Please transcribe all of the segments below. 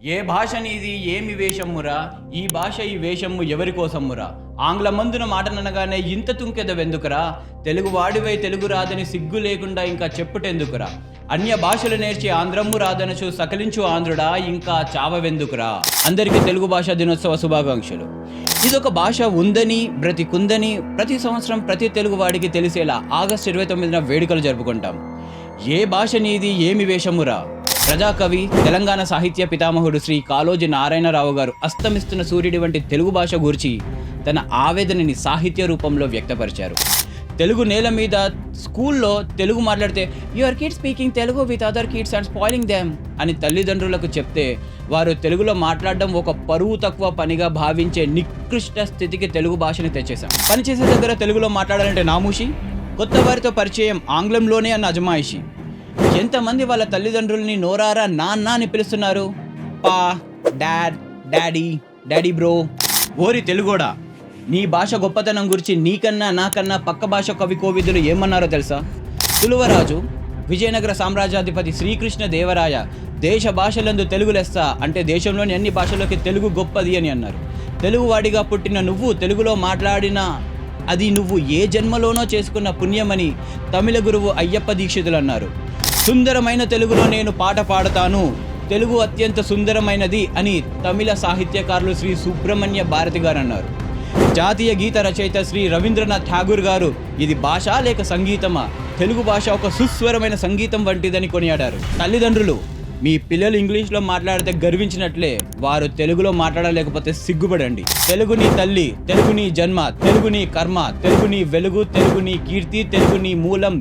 ఏ భాష నీది ఏమి వేషమ్మురా, ఈ భాష ఈ వేషమ్ము ఎవరి కోసమ్మురా, ఆంగ్లమందున మాటననగానే ఇంత తుంకెదవెందుకురా, తెలుగు వాడివై తెలుగు రాదని సిగ్గు లేకుండా ఇంకా చెప్పుటెందుకురా, అన్య భాషలు నేర్చి ఆంధ్రమ్ము రాదనచు సకలించు ఆంధ్రుడా ఇంకా చావవెందుకురా. అందరికీ తెలుగు భాషా దినోత్సవ శుభాకాంక్షలు. ఇదొక భాష ఉందని బ్రతికుందని ప్రతి సంవత్సరం ప్రతి తెలుగు వాడికి తెలిసేలా ఆగస్టు 29న వేడుకలు జరుపుకుంటాం. ఏ భాష నీది ఏమి వేషమురా. ప్రజాకవి, తెలంగాణ సాహిత్య పితామహుడు శ్రీ కాళోజీ నారాయణరావు గారు అస్తమిస్తున్న సూర్యుడి వంటి తెలుగు భాష గురించి తన ఆవేదనని సాహిత్య రూపంలో వ్యక్తపరిచారు. తెలుగు నేల మీద స్కూల్లో తెలుగు మాట్లాడితే your kids speaking Telugu with other kids and spoiling them అని తల్లిదండ్రులకు చెప్తే వారు తెలుగులో మాట్లాడడం ఒక పరువు తక్కువ పనిగా భావించే నికృష్ట స్థితికి తెలుగు భాషని తెచ్చేశాం. పనిచేసే దగ్గర తెలుగులో మాట్లాడాలంటే నామూషి, కొత్త వారితో పరిచయం ఆంగ్లంలోనే అన్న అజమాయిషి. ఎంతమంది వాళ్ళ తల్లిదండ్రుల్ని నోరారా నాన్న అని పిలుస్తున్నారు. పా, డాడ్, డాడీ బ్రో. ఓరి తెలుగోడా, నీ భాష గొప్పతనం గురించి నీకన్నా నాకన్నా పక్క భాష కవి కోవిదులు ఏమన్నారో తెలుసా? తులువరాజు, విజయనగర సామ్రాజ్యాధిపతి శ్రీకృష్ణ దేవరాయ దేశ భాషలందు తెలుగు లెస్స అంటే దేశంలోని అన్ని భాషల్లోకి తెలుగు గొప్పది అని అన్నారు. తెలుగువాడిగా పుట్టిన నువ్వు తెలుగులో మాట్లాడిన అది నువ్వు ఏ జన్మలోనో చేసుకున్న పుణ్యమని తమిళ గురువు అయ్యప్ప దీక్షితులు అన్నారు. సుందరమైన తెలుగులో నేను పాట పాడతాను, తెలుగు అత్యంత సుందరమైనది అని తమిళ సాహిత్యకారులు శ్రీ సుబ్రహ్మణ్య భారతి గారు అన్నారు. జాతీయ గీత రచయిత శ్రీ రవీంద్రనాథ్ ఠాగూర్ గారు ఇది భాష లేక సంగీతమా, తెలుగు భాష ఒక సుస్వరమైన సంగీతం వంటిదని కొనియాడారు. తల్లిదండ్రులు, మీ పిల్లలు ఇంగ్లీష్లో మాట్లాడితే గర్వించినట్లే వారు తెలుగులో మాట్లాడలేకపోతే సిగ్గుపడండి. తెలుగు నీ తల్లి, తెలుగు నీ జన్మ, తెలుగు నీ కర్మ, తెలుగు నీ వెలుగు, తెలుగు నీ కీర్తి, తెలుగు నీ మూలం,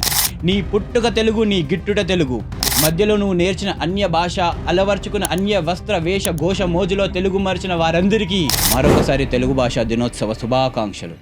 నీ పుట్టుక తెలుగు, నీ గిట్టుట తెలుగు. మధ్యలో నువ్వు నేర్చిన అన్య భాష, అలవర్చుకున్న అన్య వస్త్ర వేష ఘోష మోజులో తెలుగు మరిచిన వారందరికీ మరొకసారి తెలుగు భాషా దినోత్సవ శుభాకాంక్షలు.